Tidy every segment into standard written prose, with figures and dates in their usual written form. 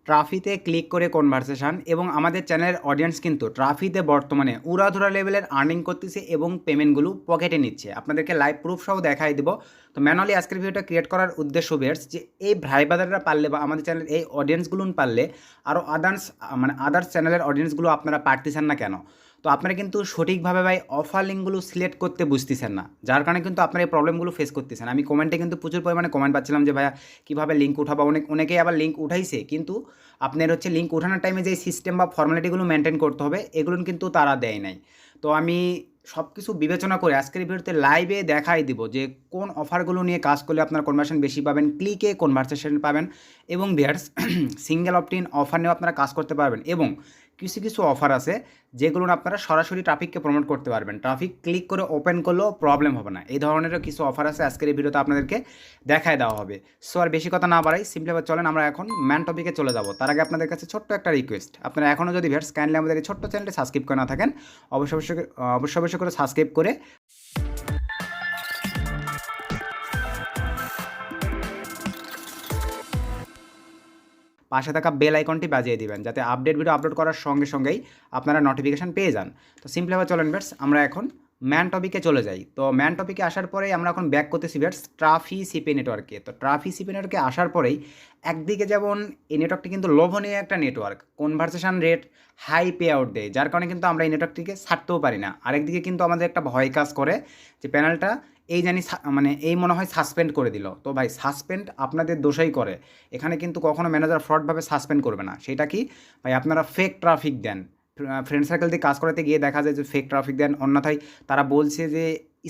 ট্রাফিতে click করে conversation এবং আমাদের চ্যানেলের অডিয়েন্স কিন্তু ট্রাফিতে বর্তমানে উড়াধুরা লেভেলের আর্নিং করতেছে এবং পেমেন্টগুলো পকেটে নিচ্ছে। আপনাদেরকে লাইভ প্রুফ সহ দেখাই দেবো। তো ম্যানুয়ালি আজকের ভিডিওটা ক্রিয়েট করার উদ্দেশ্য বেয়ার্স যে এই ভাই বাদাররা পারলে বা আমাদের চ্যানেলের এই অডিয়েন্সগুলো পারলে আরও আদার্স চ্যানেলের অডিয়েন্সগুলো আপনারা পারতেছেন না কেন? তো আপনারা কিন্তু সঠিকভাবে ভাই অফার লিঙ্কগুলো সিলেক্ট করতে বুঝতেছেন না, যার কারণে কিন্তু আপনারা এই প্রবলেমগুলো ফেস করতেছেন। আমি কমেন্টে কিন্তু প্রচুর পরিমাণে কমেন্ট পাচ্ছিলাম যে ভাইয়া কীভাবে লিঙ্ক উঠাবো, অনেকেই আবার লিঙ্ক উঠাইছে, কিন্তু আপনার হচ্ছে লিঙ্ক ওঠানোর টাইমে যে সিস্টেম বা ফর্মালিটিগুলো মেনটেন করতে হবে এগুলো কিন্তু তারা দেয় নাই। তো আমি সব কিছু বিবেচনা করে আজকের ভিডিওতে লাইভে দেখাই দিব যে কোন অফারগুলো নিয়ে কাজ করলে আপনার কনভার্সন বেশি পাবেন, ক্লিকে কনভার্সেশন পাবেন এবং ভিউয়ার্স সিঙ্গেল অপটিন অফার নিয়েও আপনারা কাজ করতে পারবেন। এবং কিছু কিছু অফার আছে যেগুলো আপনারা সরাসরি ট্রাফিককে প্রমোট করতে পারবেন, ট্রাফিক ক্লিক করে ওপেন করলেও প্রবলেম হবে না। এই ধরনেরও কিছু অফার আছে, আজকের এই ভিডিওতে আপনাদেরকে দেখায় দেওয়া হবে। সো আর বেশি কথা না বাড়াই, সিম্পলি চলেন আমরা এখন ম্যান টপিকে চলে যাব। তার আগে আপনাদের কাছে ছোট্ট একটা রিকোয়েস্ট, আপনারা এখনও যদি ভিউয়ার্স কাইন্ডলি আমাদের এই ছোট্ট চ্যানেলটি সাবস্ক্রাইব করে না থাকেন অবশ্যই করে সাবস্ক্রাইব করে পাশে থাকা বেল আইকনটি বাজিয়ে দিবেন, যাতে আপডেট ভিডিও আপলোড করার সঙ্গে সঙ্গেই আপনারা নোটিফিকেশান পেয়ে যান। তো সিম্পলি চলেন ভিউয়ার্স আমরা এখন ম্যান টপিকে চলে যাই। তো ম্যান টপিকে আসার পরেই আমরা এখন ব্যাক করতেছি ভিউয়ার্স ট্রাফি সিপি নেটওয়ার্কে। তো ট্রাফি সিপি নেটওয়ার্কে আসার পরেই একদিকে যেমন এই নেটওয়ার্কটি কিন্তু লোভনীয় একটা network, conversation rate high pay out দেয়, যার কারণে কিন্তু আমরা এই নেটওয়ার্কটিকে ছাড়তেও পারি না। আরেকদিকে কিন্তু আমাদের একটা ভয় কাজ করে যে প্যানেলটা এই জানি এই মনে হয় সাসপেন্ড করে দিল। তো ভাই সাসপেন্ড আপনাদের দোষাই করে, এখানে কিন্তু কখনো ম্যানেজার ফ্রডভাবে সাসপেন্ড করবে না। সেটা কি ভাই, আপনারা ফেক ট্রাফিক দেন, ফ্রেন্ড সার্কেল দিয়ে কাজ করাতে গিয়ে দেখা যায় যে ফেক ট্রাফিক দেন, অন্যথায় তারা বলছে যে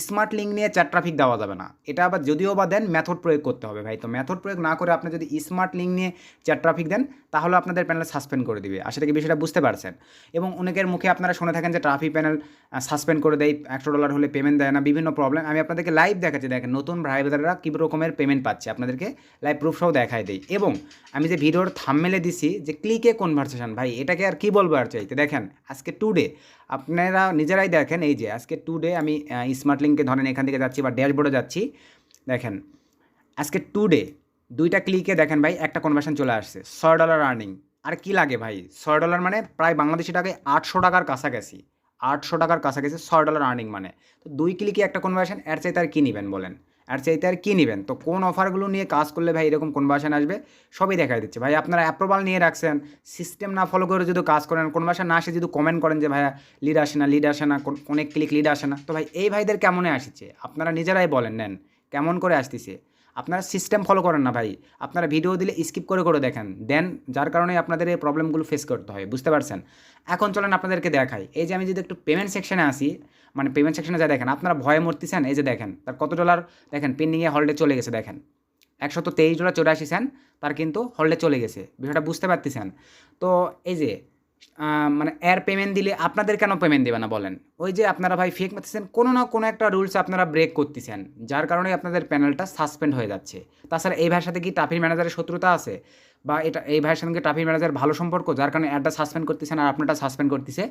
স্মার্ট লিঙ্ক নিয়ে চ্যাট ট্রাফিক দেওয়া যাবে না। এটা আবার যদিও বা দেন মেথড প্রয়োগ করতে হবে ভাই। তো মেথড প্রয়োগ না করে আপনি যদি স্মার্ট লিঙ্ক নিয়ে চ্যাট ট্রাফিক দেন তাহলে আপনাদের প্যানেল সাসপেন্ড করে দিবে। আসলে কি বিষয়টা বুঝতে পারছেন? এবং অনেকের মুখে আপনারা শুনে থাকেন যে ট্রাফিক প্যানেল সাসপেন্ড করে দেয়, $100 হলে পেমেন্ট দেয় না, বিভিন্ন প্রবলেম। আমি আপনাদেরকে লাইভ দেখাচ্ছি, দেখেন নতুন ভাই বোনেরা কী রকমের পেমেন্ট পাচ্ছে, আপনাদেরকে লাইভ প্রুফ সহ দেখাই দেই। এবং আমি যে ভিডিওর থাম্বনেলে দিছি যে ক্লিকে কনভারসেশন, ভাই এটাকে আর কী বলবো আর চাইতে। দেখেন আজকে টুডে আপনারা নিজেরাই দেখেন, এই যে আজকে টুডে আমি স্মার্ট লিঙ্কে ধরেন এখান থেকে যাচ্ছি বা ড্যাশবোর্ডে যাচ্ছি, দেখেন আজকে টুডে 2টা ক্লিকে দেখেন ভাই একটা কনভার্সন চলে আসছে, $100 আর্নিং। আর কি লাগে ভাই, $100 মানে প্রায় বাংলাদেশি টাকায় 800 টাকার কাছাকাছি, 800 টাকার কাছাকাছি $100 আর্নিং মানে। তো 2 ক্লিকে একটা কনভার্সন, এর চাইতে আর কী নেবেন বলেন, আর চাইতে আর কী নেবেন? তো কোন অফারগুলো নিয়ে কাজ করলে ভাই এরকম কনভার্সন আসবে সবই দেখাই দিচ্ছে। ভাই আপনারা অ্যাপ্রুভাল নিয়ে রাখছেন, সিস্টেম না ফলো করে যদি কাজ করেন, কনভার্সন না আসে যদি কমেন্ট করেন যে ভাইয়া লিড আসে না, অনেক ক্লিক লিড আসে না, তো ভাই এই ভাইদের কেমনে আসছে আপনারা নিজেরাই বলেন, নেন কেমন করে আসতেছে? আপনারা সিস্টেম ফলো করেন না ভাই, আপনারা ভিডিও দিলে স্কিপ করে দেখেন দেন, যার কারণে আপনাদের এই প্রবলেমগুলো ফেস করতে হয়, বুঝতে পারছেন? এখন চলেন আপনাদেরকে দেখাই। এই যে আমি যদি একটু পেমেন্ট সেকশনে আসি, পেমেন্ট সেকশনে যা দেখেন, আপনারা ভয়ে মরতেছেন। এই যে দেখেন তার কত ডলার দেখেন পেন্ডিংয়ে হল্ডে চলে গেছে, দেখেন $123.84 তার কিন্তু হল্ডে চলে গেছে। বিষয়টা বুঝতে পারতেছেন? তো এই যে এর পেমেন্ট দিলে আপনাদের কেন পেমেন্ট দেবে না বলেন? ওই যে আপনারা ভাই ফেক মারতেছেন, কোনো না কোনো একটা রুলস আপনারা ব্রেক করতেছেন, যার কারণে আপনাদের প্যানেলটা সাসপেন্ড হয়ে যাচ্ছে। তাছাড়া এই ভাইয়ের সাথে কি ট্রাফিক ম্যানেজারের শত্রুতা আছে, বা এই ভাইয়ের সঙ্গে ট্রাফিক ম্যানেজার ভালো সম্পর্ক, যার কারণে অ্যাডটা সাসপেন্ড করতেছেন আর আপনারটা সাসপেন্ড করতেছে?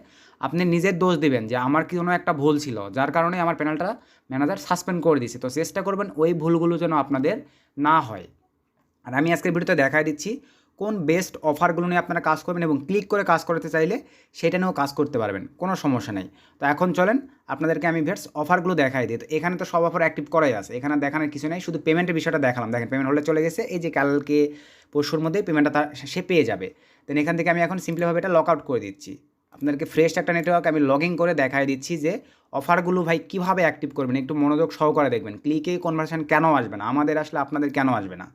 আপনি নিজের দোষ দিবেন যে আমার কোনো একটা ভুল ছিল, যার কারণে আমার প্যানেলটা ম্যানেজার সাসপেন্ড করে দিয়েছে। তো চেষ্টা করবেন ওই ভুলগুলো যেন আপনাদের না হয়। আর আমি আজকের ভিডিওতে দেখাই দিচ্ছি কোন বেস্ট অফারগুলো নিয়ে আপনারা কাজ করবেন, এবং ক্লিক করে কাজ করতে চাইলে সেটা নিয়েও কাজ করতে পারবেন, কোনো সমস্যা নেই। তো এখন চলেন আপনাদেরকে আমি ভিউয়ার্স অফারগুলো দেখাই দিই। তো এখানে তো সব অফার অ্যাক্টিভ করাই আছে, এখানে দেখানোর কিছু নেই, শুধু পেমেন্টের বিষয়টা দেখালাম। দেখেন পেমেন্ট হলে চলে গেছে, এই যে কালকে পরশুর মধ্যেই পেমেন্টটা সে পেয়ে যাবে। দেন এখান থেকে আমি এখন সিম্পলিভাবে এটা লক আউট করে দিচ্ছি। আপনাদেরকে ফ্রেশ একটা নেটওয়ার্ক আমি লগ ইন করে দেখাই দিচ্ছি যে অফারগুলো ভাই কীভাবে অ্যাক্টিভ করবেন, একটু মনোযোগ সহকারে দেখবেন। ক্লিকে কনভার্সন কেন আসবে না, আমাদের আসলে আপনাদের কেন আসবে না,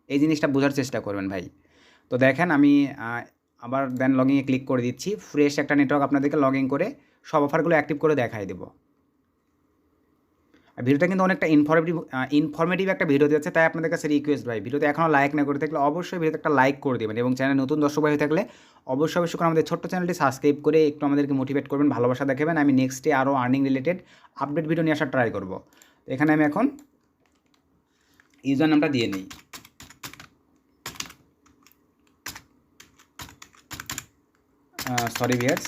এই জিনিসটা বোঝার চেষ্টা করবেন ভাই। তো দেখেন আমি আবার দেন লগইনে ক্লিক করে দিচ্ছি, ফ্রেশ একটা নেটওয়ার্ক আপনাদেরকে লগ ইন করে সব অফারগুলো অ্যাক্টিভ করে দেখাই দেবো। ভিডিওটা কিন্তু অনেকটা ইনফরমেটিভ একটা ভিডিও দিচ্ছে, তাই আপনাদের কাছে রিকোয়েস্ট ভাই, ভিডিওতে এখনও লাইক না করে থাকলে অবশ্যই ভিডিওতে একটা লাইক করে দেবেন, এবং চ্যানেল নতুন দর্শক ভাই হয়ে থাকলে অবশ্যই করে আমাদের ছোট্ট চ্যানেলটি সাবস্ক্রাইব করে একটু আমাদেরকে মোটিভেট করবেন, ভালোবাসা দেখাবেন। আমি নেক্সটে আরও আর্নিং রিলেটেড আপডেট ভিডিও নিয়ে আসার ট্রাই করব। তো এখানে আমি এখন ইউজার নামটা দিয়ে নিই। সরি ভিউয়ার্স,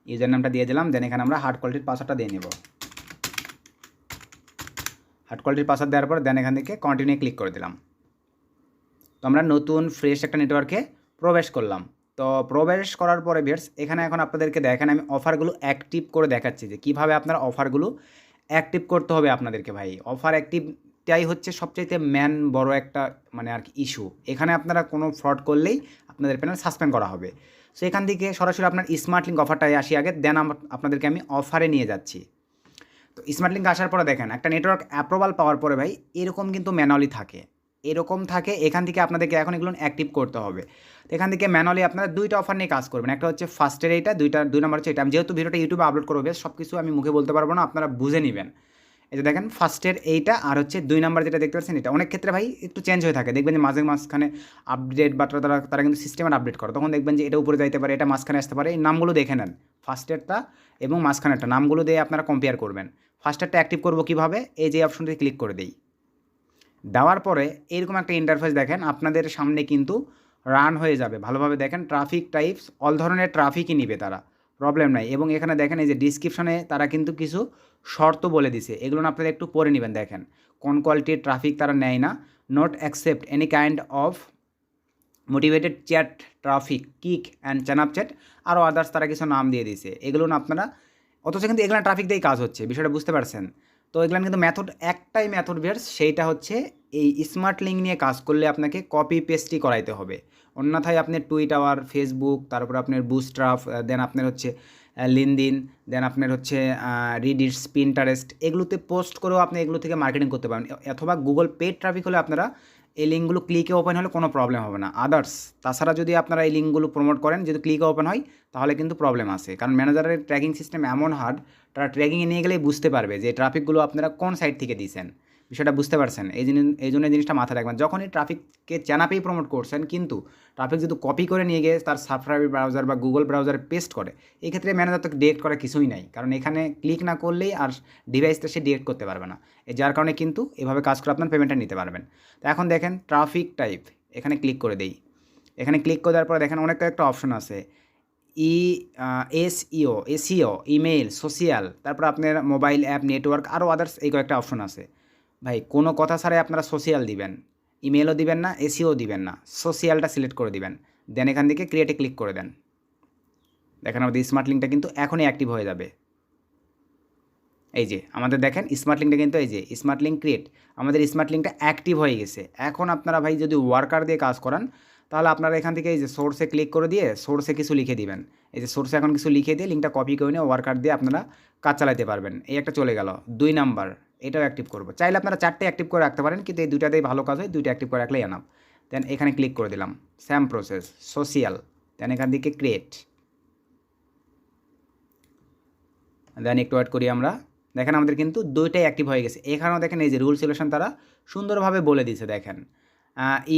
ইউজার নামটা দিয়ে দিলাম। দেন এখানে আমরা হার্ড কোয়ালিটির পাসওয়ার্ডটা দিয়ে নেব। হার্ড কোয়ালিটির পাসওয়ার্ড দেওয়ার পর দেন এখান থেকে কন্টিনিউ ক্লিক করে দিলাম। তো আমরা নতুন ফ্রেশ একটা নেটওয়ার্কে প্রবেশ করলাম। তো প্রবেশ করার পরে ভিউয়ার্স এখানে এখন আপনাদেরকে দেখেন আমি অফারগুলো অ্যাক্টিভ করে দেখাচ্ছি যে কীভাবে আপনারা অফারগুলো অ্যাক্টিভ করতে হবে আপনাদেরকে ভাই। অফার অ্যাক্টিভটাই হচ্ছে সবচাইতে বড় একটা মানে আর কি ইস্যু। এখানে আপনারা কোনো ফ্রড করলেই আপনাদের প্যানেল সাসপেন্ড করা হবে। সো এখান থেকে সরাসরি আপনার স্মার্ট লিঙ্ক অফারটায় আসি আগে, দেন আপনাদেরকে আমি অফারে নিয়ে যাচ্ছি। তো স্মার্ট লিঙ্ক আসার পরে দেখেন একটা নেটওয়ার্ক অ্যাপ্রুভাল পাওয়ার পরে ভাই এরকম কিন্তু ম্যানুয়ালি থাকে, এরকম থাকে। এখান থেকে আপনাদেরকে এখন এগুলো অ্যাক্টিভ করতে হবে। তো এখান থেকে ম্যানুয়ালি আপনারা দুইটা অফার নিয়ে কাজ করবেন। একটা হচ্ছে ফার্স্টের এইটা, দুই নম্বর হচ্ছে এটা। আমি যেহেতু ভিডিওটা ইউটিউবে আপলোড করবো, সব কিছু আমি মুখে বলতে পারবো না, আপনারা বুঝে নেবেন। এই যে দেখেন ফার্স্টের এইটা আর হচ্ছে 2 নাম্বার যেটা দেখতে পাচ্ছেন এটা। অনেক ক্ষেত্রে ভাই একটু চেঞ্জ হয়ে থাকে, দেখবেন যে মাঝখানে আপডেট বা তারা কিন্তু সিস্টেমের আপডেট করে, তখন দেখবেন যে এটা উপরে যাইতে পারে, এটা মাঝখানে আসতে পারে। এই নামগুলো দেখে নেন, ফার্স্টেরটা এবং মাঝখানেরটা নামগুলো দিয়ে আপনারা কম্পেয়ার করবেন। ফার্স্টেরটা অ্যাক্টিভ করবো কীভাবে, এই যে অপশনটি ক্লিক করে দিই। দেওয়ার পরে এরকম একটা ইন্টারফেস দেখেন আপনাদের সামনে কিন্তু রান হয়ে যাবে। ভালোভাবে দেখেন ট্রাফিক টাইপস, অল ধরনের ট্রাফিকই নিবে তারা, প্রবলেম নাই। এবং এখানে দেখেন এই যে ডিসক্রিপশনে তারা কিন্তু কিছু শর্ত বলে দিছে, এগুলো আপনারা একটু পড়ে নেবেন। দেখেন কোন কোয়ালিটির ট্রাফিক তারা নেয় না, not accept any kind of motivated chat traffic, kick and চ্যানাপ চ্যাট, আরও আদার্স তারা কিছু নাম দিয়ে দিছে। এগুলো আপনারা অথচ কিন্তু এগুলো ট্রাফিক দিয়েই কাজ হচ্ছে, বিষয়টা বুঝতে পারছেন। তো এগুলো কিন্তু মেথড একটাই মেথড বের, সেইটা হচ্ছে এই স্মার্ট লিঙ্ক নিয়ে কাজ করলে আপনাকে কপি পেস্টই করাইতে হবে। অন্যথায় আপনি টুইটার, ফেসবুক, তারপর আপনার বুস্ট্রাফ, দেন আপনার হচ্ছে লিনদিন, দেন আপনার হচ্ছে রিডিটস, পিন্টারেস্ট, এগুলোতে পোস্ট করেও আপনি এগুলো থেকে মার্কেটিং করতে পারেন। অথবা গুগল পেড ট্রাফিক হলে আপনারা এই লিঙ্কগুলো ক্লিকে ওপেন হলে কোনো প্রবলেম হবে না। আদার্স তাছাড়া যদি আপনারা এই লিঙ্কগুলো প্রমোট করেন, যদি ক্লিকে ওপেন হয় তাহলে কিন্তু প্রবলেম আছে। কারণ ম্যানেজারের ট্র্যাকিং সিস্টেম এমন হার্ড, তারা ট্র্যাকিংয়ে নিয়ে গেলেই বুঝতে পারবে যে ট্রাফিকগুলো আপনারা কোন সাইট থেকে দিয়েছেন। বিষয়টা বুঝতে পারছেন? এই জন্য জিনিসটা মাথায় রাখবেন। যখনই ট্রাফিককে চ্যানাপেই প্রমোট করছেন, কিন্তু ট্রাফিক যদি কপি করে নিয়ে গিয়ে তার সাফারি ব্রাউজার বা গুগল ব্রাউজারে পেস্ট করে, এই ক্ষেত্রে ম্যানেজার তো ডিরেক্ট করা কিছুই নাই, কারণ এখানে ক্লিক না করলেই আর ডিভাইসটা সে ডিরেক্ট করতে পারবে না। যার কারণে কিন্তু এভাবে কাজ করে আপনার পেমেন্টটা নিতে পারবেন। তো এখন দেখেন ট্রাফিক টাইপ, এখানে ক্লিক করে দেই। এখানে ক্লিক করে দেওয়ার পরে দেখেন অনেক কয়েকটা অপশন আছে, এসইও, ইমেইল, সোশিয়াল, তারপর আপনার মোবাইল অ্যাপ, নেটওয়ার্ক, আরও আদার্স এই কয়েকটা অপশন আছে। ভাই কোনো কথা ছাড়াই আপনারা সোশিয়াল দিবেন, ইমেলও দিবেন না, এসইও দিবেন না, সোশিয়ালটা সিলেক্ট করে দিবেন। দেন এখান থেকে ক্রিয়েটে ক্লিক করে দেন। দেখেন আমাদের স্মার্ট লিঙ্কটা কিন্তু এখনই অ্যাক্টিভ হয়ে যাবে। এই যে আমাদের দেখেন স্মার্ট লিঙ্কটা কিন্তু এই যে স্মার্ট লিঙ্ক ক্রিয়েট, আমাদের স্মার্ট লিঙ্কটা অ্যাক্টিভ হয়ে গেছে। এখন আপনারা ভাই যদি ওয়ার্কার দিয়ে কাজ করান, তাহলে আপনারা এখান থেকে এই যে সোর্সে ক্লিক করে দিয়ে সোর্সে কিছু লিখে দিবেন। এই যে সোর্সে এখন কিছু লিখে দিয়ে লিঙ্কটা কপি করে নিয়ে ওয়ার্কার দিয়ে আপনারা কাজ চালাতে পারবেন। এই একটা চলে গেল। 2 নাম্বার এটাও অ্যাক্টিভ করবো, চাইলে আপনারা 4টে অ্যাক্টিভ করে রাখতে পারেন, কিন্তু এই দুইটাতেই ভালো কাজ হয়, 2টা অ্যাক্টিভ করে রাখলেই এনাফ। দেন এখানে ক্লিক করে দিলাম, সেম প্রসেস, সোশিয়াল, দেন এখান থেকে ক্রিয়েট, দেন একটু ওয়েট করি আমরা। দেখেন আমাদের কিন্তু 2টাই অ্যাক্টিভ হয়ে গেছে। এখানেও দেখেন এই যে রুল সিলেকশন তারা সুন্দরভাবে বলে দিয়েছে। দেখেন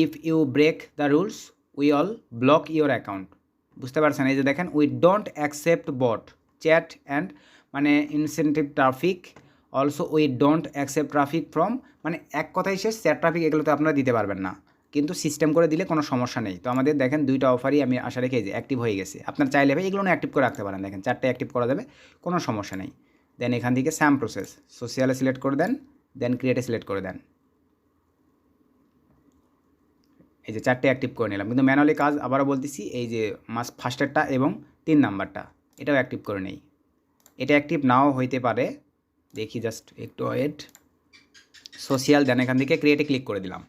if you break the rules we all block your account. বুঝতে পারছেন? এই যে দেখেন we don't accept bot, chat and মানে incentive traffic, also we don't accept traffic from, মানে এক কথাই শেষ, চ্যাট ট্রাফিক এগুলো তো আপনারা দিতে পারবেন না, কিন্তু সিস্টেম করে দিলে কোনো সমস্যা নেই। তো আমাদের দেখেন 2টা অফারই আমি আশা রেখে যে অ্যাক্টিভ হয়ে গেছে। আপনার চাইলে ভাই এগুলো অ্যাক্টিভ করে রাখতে পারেন। দেখেন 4টে অ্যাক্টিভ করা যাবে, কোনো সমস্যা নেই। দেন এখান থেকে স্যাম প্রসেস, সোশিয়ালে সিলেক্ট করে দেন, দেন ক্রিয়েটে সিলেক্ট করে দেন। এই যে 4টে অ্যাক্টিভ করে নিলাম, কিন্তু ম্যানুয়ালি কাজ আবারও বলতেছি, এই যে ফার্স্টেরটা এবং 3 নাম্বারটা এটাও অ্যাক্টিভ করে নেই। এটা অ্যাক্টিভ নাও হইতে পারে, দেখি জাস্ট একটু ওয়েট। সোশিয়াল, দেন এখান থেকে ক্রিয়েটে ক্লিক করে দিলাম।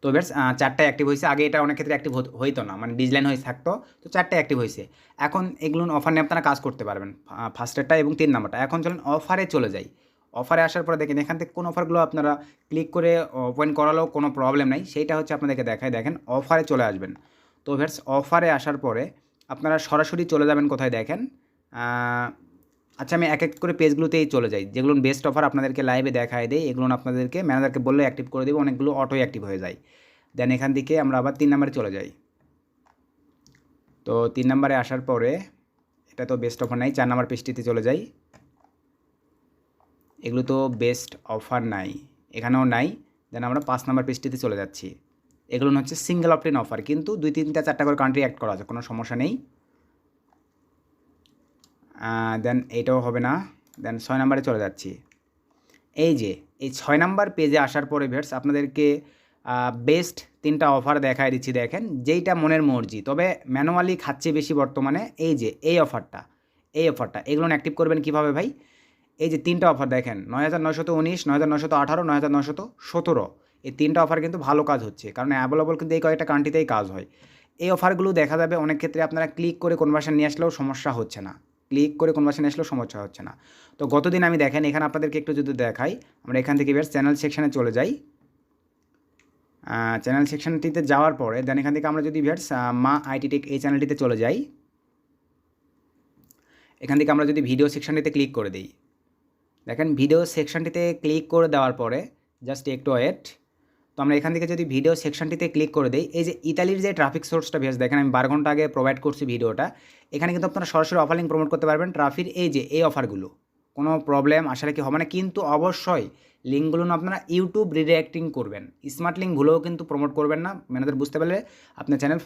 তো বেশ 4টে অ্যাক্টিভ হয়েছে। আগে এটা অনেক ক্ষেত্রে অ্যাক্টিভ হইতো না, মানে ডিজলাইন হয়ে থাকতো। তো 4টে অ্যাক্টিভ হয়েছে। এখন এগুলো অফার নিয়ে আপনারা কাজ করতে পারবেন, ফার্স্টেরটা এবং 3 নাম্বারটা। এখন চলেন অফারে চলে যাই। অফারে আসার পরে দেখেন এখান থেকে কোন অফারগুলো আপনারা ক্লিক করে ওপেন করালেও কোনো প্রবলেম নাই, সেইটা হচ্ছে আপনাদেরকে দেখায়। দেখেন অফারে চলে আসবেন। তো ভেটস অফারে আসার পরে আপনারা সরাসরি চলে যাবেন কোথায় দেখেন, আচ্ছা আমি এক এক করে পেজগুলোতেই চলে যাই, যেগুলো বেস্ট অফার আপনাদেরকে লাইভে দেখায় দেয়। এগুলো আপনাদেরকে ম্যানেজারকে বললে অ্যাক্টিভ করে দেবে, অনেকগুলো অটোই অ্যাক্টিভ হয়ে যায়। দেন এখান থেকে আমরা আবার 3 নাম্বারে চলে যাই। তো 3 নাম্বারে আসার পরে এটা তো বেস্ট অফার নাই, 4 নাম্বার পেজটিতে চলে যাই। এগুলো তো বেস্ট অফার নাই, এখানেও নাই। দেন আমরা 5 নাম্বার পেজটিতে চলে যাচ্ছি। এগুলো হচ্ছে সিঙ্গেল অপটেন অফার, কিন্তু 2, 3টা 4টা করে কান্ট্রি অ্যাড করা আছে, কোনো সমস্যা নেই। দেন এইটাও হবে না। দেন 6 নাম্বারে চলে যাচ্ছি। এই যে এই 6 নাম্বার পেজে আসার পরে ভিউয়ার্স আপনাদেরকে বেস্ট 3টা অফার দেখায় দিচ্ছি, দেখেন যেইটা মনের মর্জি, তবে ম্যানুয়ালি খাচ্ছে বেশি বর্তমানে। এই যে এই অফারটা এগুলো অ্যাক্টিভ করবেন কীভাবে ভাই? এই যে 3টা অফার দেখেন, 9919, 9918, 9917, এই 3টা অফার কিন্তু ভালো কাজ হচ্ছে, কারণ অ্যাভেলেবল কিন্তু এই কয়েকটা কান্ট্রিতেই কাজ হয়। এই অফারগুলো দেখা যাবে অনেক ক্ষেত্রে আপনারা ক্লিক করে কনভার্সন নিয়ে আসলেও সমস্যা হচ্ছে না, তো গতদিন আমি দেখেন এখানে আপনাদেরকে একটু যদি দেখাই, আমরা এখান থেকে বেশ চ্যানেল সেকশানে চলে যাই। চ্যানেল সেকশনটিতে যাওয়ার পরে দেন এখান থেকে আমরা যদি ভিউয়ার্স মা আইটি টেক এই চ্যানেলটিতে চলে যাই, এখান থেকে আমরা যদি ভিডিও সেকশনটিতে ক্লিক করে দিই, দেখেন ভিডিও সেকশনটিতে ক্লিক করে দেওয়ার পরে জাস্ট একটু ওয়েট। তো আমরা এখান থেকে যদি ভিডিও সেকশনটিতে ক্লিক করে দিই, এই যে ইতালির যে ট্রাফিক সোর্সটা ভিউয়ার্স দেখেন আমি 12 ঘন্টা আগে প্রোভাইড করছি ভিডিওটা, এখানে কিন্তু আপনারা সরাসরি অফার লিঙ্ক প্রমোট করতে পারবেন ট্রাফির এই যে এই অফারগুলো, কোনো প্রবলেম আশা রাখি হবে না। কিন্তু অবশ্যই লিঙ্কগুলো আপনারা ইউটিউব রিডাইরেক্টিং করবেন, স্মার্ট লিঙ্ক ভুলেও কিন্তু প্রমোট করবেন না, ম্যানেজার বুঝতে পারলে আপনার চ্যানেল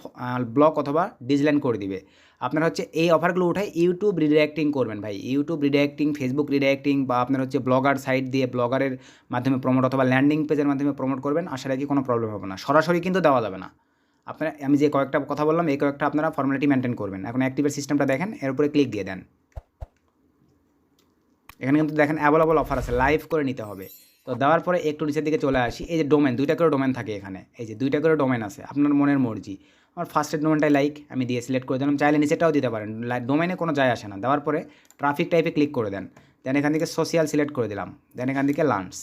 ব্লক অথবা ডিসলাইন করে দিবে। আপনারা হচ্ছে এই অফারগুলো উঠাই ইউটিউব রিডাইরেক্টিং করবেন ভাই, ইউটিউব রিডাইরেক্টিং, ফেসবুক রিডাইরেক্টিং, বা আপনার হচ্ছে ব্লগার সাইট দিয়ে ব্লগারের মাধ্যমে প্রমোট অথবা ল্যান্ডিং পেজের মাধ্যমে প্রমোট করবেন, আশা রাখি কোনো প্রবলেম হবে না। সরাসরি কিন্তু দেওয়া যাবে না। আপনারা আমি যে কয়েকটা কথা বললাম এই কয়েকটা আপনারা ফর্মালিটি মেনটেন করবেন। এখন অ্যাক্টিভের সিস্টেমটা দেখেন, এর উপরে ক্লিক দিয়ে দেন, এখানে কিন্তু দেখেন অ্যাভেলেবল অফার আছে, লাইভ করে নিতে হবে। তো দেওয়ার পরে একটু নিচের দিকে চলে আসি, এই যে ডোমেন 2টা করে ডোমেন থাকে এখানে, এই যে 2টা করে ডোমেন আছে, আপনার মনের মর্জি। আমার ফার্স্টের ডোমেনটাই লাইক আমি দিয়ে সিলেক্ট করে দিলাম, চাইলে নিচেটাও দিতে পারেন, ডোমেনে কোনো যায় আসে না। দেওয়ার পরে ট্রাফিক টাইপে ক্লিক করে দেন, দেন এখান থেকে সোশ্যাল সিলেক্ট করে দিলাম, দেন এখান থেকে লাঞ্চ।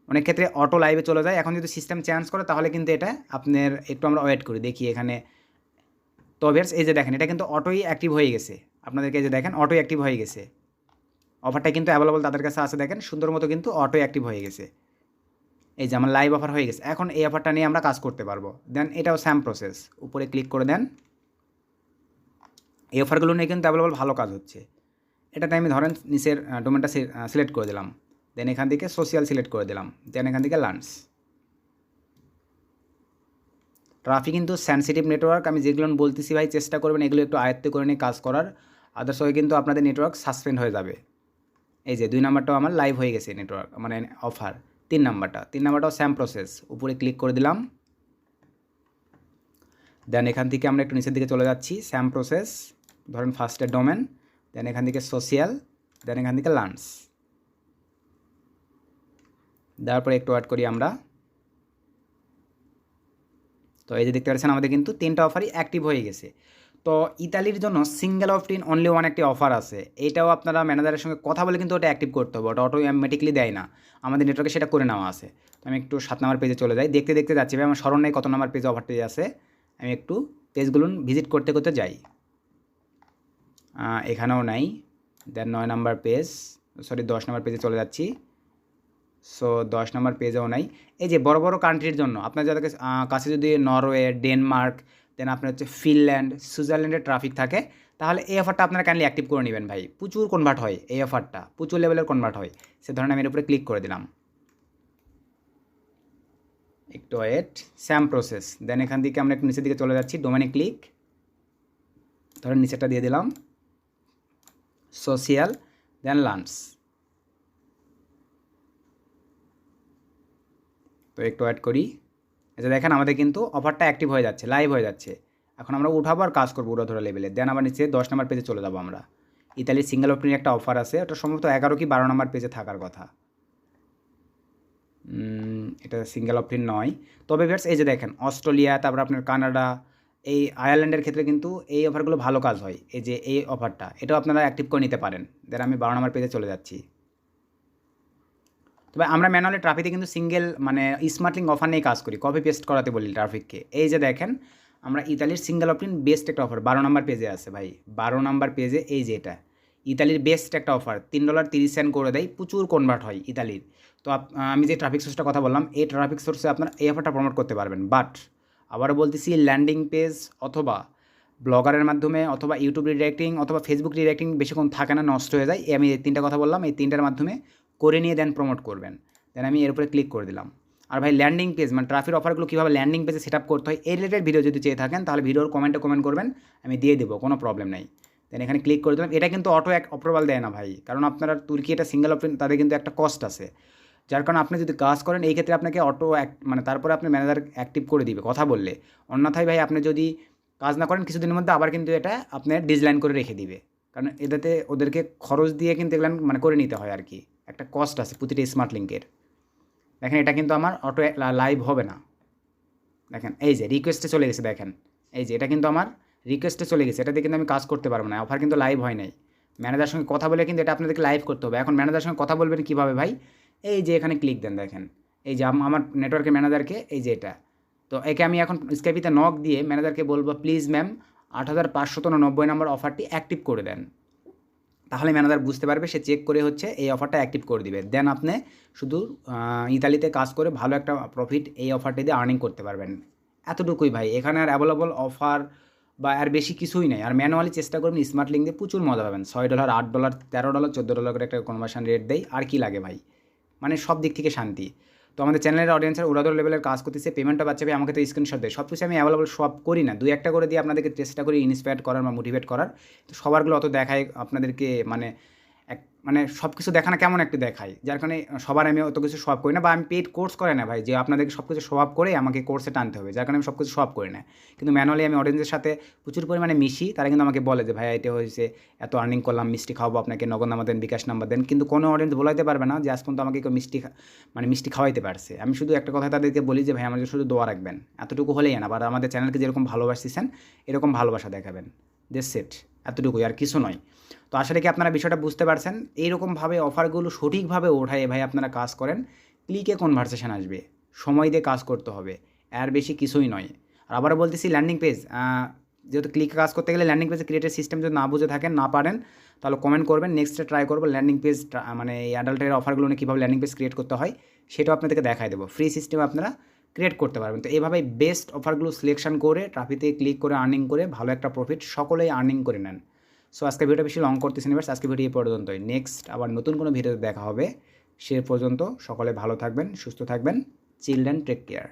অনেক ক্ষেত্রে অটো লাইভে চলে যায়, এখন যদি সিস্টেম চেঞ্জ করে তাহলে কিন্তু এটা আপনার একটু আমরা ওয়েট করি দেখি এখানে। তো ভিউয়ার্স এই যে দেখেন এটা কিন্তু অটোই অ্যাক্টিভ হয়ে গেছে, আপনাদেরকে এই যে দেখেন অটোই অ্যাক্টিভ হয়ে গেছে, অফারটা কিন্তু অ্যাভেলেবল তাদের কাছে আছে, দেখেন সুন্দর মতো কিন্তু অটো অ্যাক্টিভ হয়ে গেছে। এই যে আমার লাইভ অফার হয়ে গেছে, এখন এই অফারটা নিয়ে আমরা কাজ করতে পারবো। দেন এটাও সেম প্রসেস, উপরে ক্লিক করে দেন, এই অফারগুলো নিয়ে কিন্তু অ্যাভেলেবল ভালো কাজ হচ্ছে। এটাতে আমি ধরেন নিচের ডোমেনটা সিলেক্ট করে দিলাম, দেন এখান থেকে সোশ্যাল সিলেক্ট করে দিলাম, দেন এখান থেকে লাঞ্চ। ট্রাফিক কিন্তু সেন্সিটিভ নেটওয়ার্ক, আমি যেগুলো বলতেছি ভাই চেষ্টা করবেন এগুলো একটু আয়ত্ত করে নিয়ে কাজ করার, আদার্স হয়ে কিন্তু আপনাদের নেটওয়ার্ক সাসপেন্ড হয়ে যাবে। এই যে 2 নাম্বারটাও আমার লাইভ হয়ে গেছে নেটওয়ার্ক মানে অফার। 3 নাম্বারটাও সেম প্রসেস, উপরে ক্লিক করে দিলাম, দেন এখান থেকে আমরা একটু নিচের দিকে চলে যাচ্ছি, সেম প্রসেস, ধরেন ফার্স্টের ডোমেন, দেন এখান থেকে সোশ্যাল, দেন এখান থেকে লাঞ্চ। দেওয়ার পরে একটু ওয়েট করি আমরা। তো এই যে দেখতে পাচ্ছেন আমাদের কিন্তু 3টা অফারই অ্যাক্টিভ হয়ে গেছে। তো ইতালির জন্য single of tin only one একটি অফার আছে, এইটাও আপনারা ম্যানেজারের সঙ্গে কথা বলে কিন্তু ওটা অ্যাক্টিভ করতে হবে, ওটা অটোমেটিকলি দেয় না, আমাদের নেটওয়ার্কে সেটা করে নেওয়া আছে। তো আমি একটু 7 নাম্বার পেজে চলে যাই, দেখতে দেখতে যাচ্ছি ভাই, আমার স্মরণ নেই কত নাম্বার পেজে অফারটি আছে, আমি একটু পেজগুলো ভিজিট করতে করতে যাই। এখানেও নাই, দেন 9 নাম্বার পেজ, সরি 10 নাম্বার পেজে চলে যাচ্ছি, সো 10 নাম্বার পেজেও নাই। এই যে বড় বড় কান্ট্রির জন্য আপনার যাদের কাছে যদি নরওয়ে, ডেনমার্ক, দেন আপনার হচ্ছে ফিনল্যান্ড, সুইজারল্যান্ডের ট্রাফিক থাকে, তাহলে এই অফারটা আপনারা কাইন্ডলি অ্যাক্টিভ করে নেবেন ভাই, প্রচুর কনভার্ট হয় এই অফারটা, প্রচুর লেভেলের কনভার্ট হয়। সে ধরনের আমি এর উপরে ক্লিক করে দিলাম, একটু ওয়েট, সেম প্রসেস, দেন এখান থেকে আমরা একটু নিচের দিকে চলে যাচ্ছি, ডোমেনে ক্লিক, ধরেন নিচেরটা দিয়ে দিলাম, সোশ্যাল, দেন লাঞ্চ। তো একটু অ্যাড করি, এই যে দেখেন আমাদের কিন্তু অফারটা অ্যাক্টিভ হয়ে যাচ্ছে, লাইভ হয়ে যাচ্ছে। এখন আমরা উঠাবো আর কাজ করবো উড়াধরা লেভেলে, দেন আবার নিচে 10 নাম্বার পেজে চলে যাবো আমরা। ইতালির সিঙ্গেল অফারিং একটা অফার আছে, ওটা সম্ভবত 11 কি 12 নাম্বার পেজে থাকার কথা, এটা সিঙ্গেল অফারিং নয়। তবে ভিউয়ার্স এই যে দেখেন অস্ট্রেলিয়া, তারপর আপনার কানাডা, এই আয়ারল্যান্ডের ক্ষেত্রে কিন্তু এই অফারগুলো ভালো কাজ হয়। এই যে এই অফারটা, এটাও আপনারা অ্যাক্টিভ করে নিতে পারেন। দেন আমি 12 নাম্বার পেজে চলে যাচ্ছি। তবে আমরা ম্যানুয়ালি ট্রাফিকে কিন্তু সিঙ্গেল মানে স্মার্ট লিঙ্ক অফার নিয়ে কাজ করি, কপি পেস্ট করাতে বলি ট্রাফিককে। এই যে দেখেন আমরা ইতালির সিঙ্গেল অফারিং বেস্ট একটা অফার 12 নাম্বার পেজে আছে ভাই, 12 নাম্বার পেজে এই যে এটা ইতালির বেস্ট একটা অফার, $3.30 করে দেয়, প্রচুর কনভার্ট হয় ইতালির। তো আমি যে ট্রাফিক সোর্সটা কথা বললাম, এই ট্রাফিক সোর্সে আপনারা এই অফারটা প্রমোট করতে পারবেন। বাট আবারও বলতেছি, ল্যান্ডিং পেজ অথবা ব্লগারের মাধ্যমে অথবা ইউটিউব রিডাইরেক্টিং অথবা ফেসবুক রিডাইরেক্টিং বেশিক্ষণ থাকে না, নষ্ট হয়ে যায়। আমি এই 3টা কথা বললাম, এই 3টার মাধ্যমে করে নিয়ে দেন প্রমোট করবেন। দেন আমি এর উপরে ক্লিক করে দিলাম। আর ভাই ল্যান্ডিং পেজ মানে ট্রাফিক অফারগুলো কীভাবে ল্যান্ডিং পেজে সেট আপ করতে হয় এই রিলেটেড ভিডিও যদি চেয়ে থাকেন তাহলে ভিডিওর কমেন্টে কমেন্ট করবেন, আমি দিয়ে দেবো, কোনো প্রবলেম নেই। দেন এখানে ক্লিক করে দিলাম। এটা কিন্তু অটো অ্যাপ্রুভাল দেয় না ভাই, কারণ আপনারা তুর্কি এটা সিঙ্গেল ওপেন, তাদের কিন্তু একটা কস্ট আছে, যার কারণে আপনি যদি কাজ করেন এই ক্ষেত্রে আপনাকে অটো মানে তারপরে আপনি ম্যানেজার অ্যাক্টিভ করে দিবে কথা বললে। অন্যথায় ভাই আপনি যদি কাজ না করেন কিছুদিনের মধ্যে আবার কিন্তু এটা আপনার ডিসলাইন করে রেখে দিবে, কারণ এটাতে ওদেরকে খরচ দিয়ে কিন্তু এগুলো মানে করে নিতে হয় আর কি, একটা কস্ট আছে প্রতিটা স্মার্ট লিঙ্কের। দেখেন এটা কিন্তু আমার অটো লাইভ হবে না, দেখেন এই যে রিকোয়েস্টে চলে গেছে, দেখেন এই যে এটা কিন্তু আমার রিকোয়েস্টে চলে গেছে, এটাতে কিন্তু আমি কাজ করতে পারবো না, অফার কিন্তু লাইভ হয় নাই। ম্যানেজার সঙ্গে কথা বলে কিন্তু এটা আপনাদেরকে লাইভ করতে হবে। এখন ম্যানেজার সঙ্গে কথা বলবেন কীভাবে ভাই, এই যে এখানে ক্লিক দেন, দেখেন এই যে আমার নেটওয়ার্কের ম্যানেজারকে, এই যে এটা, তো একে আমি এখন স্কাইপিতে নক দিয়ে ম্যানেজারকে বলবো প্লিজ ম্যাম 8,590 নম্বর অফারটি অ্যাক্টিভ করে দেন, তাহলে ম্যানেজার বুঝতে পারবে, সে চেক করে হচ্ছে এই অফারটা অ্যাক্টিভ করে দিবে। দেন আপনি শুধু ইতালিতে কাজ করে ভালো একটা প্রফিট এই অফারটি দিয়ে আর্নিং করতে পারবেন। এতটুকুই ভাই, এখানে আর অ্যাভেলেবল অফার বা আর বেশি কিছুই নেই। আর ম্যানুয়ালি চেষ্টা করবেন, স্মার্ট লিঙ্ক দিয়ে প্রচুর মজা পাবেন। $6, $8, $13, $14 করে একটা কনভার্সন রেট দেয়, আর কি লাগে ভাই, মানে সব দিক থেকে শান্তি। তো আমাদের চ্যানেলের অডিয়েন্সের উড়াদর লেভেলের কাজ করতেছে, পেমেন্টটা বাচ্চা ভাই আমাকে তো স্ক্রিনশট দেয়, সব কিছু আমি অ্যাভেলেবল সব করি না, 2-1টা করে দিয়ে আপনাদেরকে চেষ্টা করি ইন্সপায়ার করার বা মোটিভেট করার। তো সবারগুলো অত দেখায় আপনাদেরকে, মানে সব কিছু দেখানো কেমন একটু দেখায়, যার কারণে সবার আমি অত কিছু শো আপ করি না, বা আমি পেইড কোর্স করে না ভাই যে আপনাদেরকে সব কিছু শো আপ করে আমাকে কোর্সে টানতে হবে, যার কারণে আমি সব কিছু শো আপ করি না। কিন্তু ম্যানুয়ালি আমি অডিয়েন্সের সাথে প্রচুর পরিমাণে মিশি, তারা কিন্তু আমাকে বলে যে ভাই এটা হয়েছে, এত আর্নিং করলাম, মিষ্টি খাওয়াবো আপনাকে, নগদ নাম্বার দেন, বিকাশ নাম্বার দেন, কিন্তু কোনো অডিয়েন্স বলাইতে পারবে না যে আজ পর্যন্ত আমাকে কেউ মিষ্টি খাওয়াইতে পারছে। আমি শুধু একটা কথা তাদেরকে বলি যে ভাই আমাদের শুধু দোয়া রাখবেন, এতটুকু হলেই না, আর আমাদের চ্যানেলকে যেরকম ভালোবাসতেছেন এরকম ভালোবাসা দেখাবেন, দ্যাটস ইট, এতটুকুই, আর কিছু নয়। তো আসলে কি আপনারা বিষয়টা বুঝতে পারছেন? এইরকমভাবে অফারগুলো সঠিকভাবে ওঠায় ভাই আপনারা কাজ করেন, ক্লিকে কনভারসেশন আসবে, সময় দিয়ে কাজ করতে হবে, আর বেশি কিছুই নয়। আর আবারও বলতেছি ল্যান্ডিং পেজ, যেহেতু ক্লিকে কাজ করতে গেলে ল্যান্ডিং পেজ ক্রিয়েটের সিস্টেম যদি না বুঝে থাকেন, না পারেন, তাহলে কমেন্ট করবেন, নেক্সটে ট্রাই করবো ল্যান্ডিং পেজ, মানে এই অ্যাডাল্টের অফারগুলো নিয়ে কীভাবে ল্যান্ডিং পেজ ক্রিয়েট করতে হয় সেটাও আপনাদেরকে দেখাই দেবো, ফ্রি সিস্টেম আপনারা ক্রিয়েট করতে পারবেন। তো এইভাবে বেস্ট অফারগুলো সিলেকশন করে ট্রাফিতে ক্লিক করে আর্নিং করে ভালো একটা প্রফিট সকলেই আর্নিং করে নেন। সো আজকে ভিডিওটা বেশি লং করতেছি না, আজকে ভিডিও এই পর্যন্তই। নেক্সট আবার নতুন কোনো ভিডিওতে দেখা হবে, সে পর্যন্ত সকলে ভালো থাকবেন, সুস্থ থাকবেন, চিলড্রেন টেক কেয়ার।